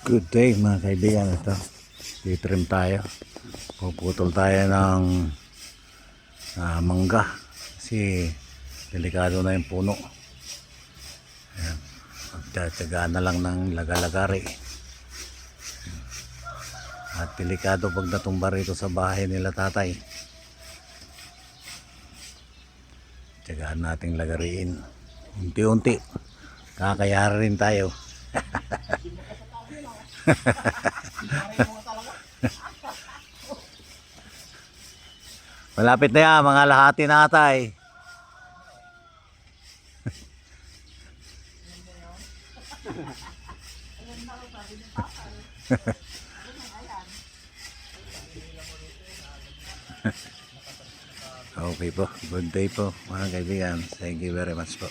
Good day mga kaibigan. Ito, titrim tayo. Puputol tayo ng mangga kasi delikado na yung puno. Ayan. Magtatagaan na lang ng laga-lagari. At delikado pag natumba rito sa bahay nila tatay. Tagaan nating lagariin. Unti-unti. Kakayari rin tayo. Malapit na yan, mga lahati na atay. Okay po, good day po mga kaibigan. Thank you very much po.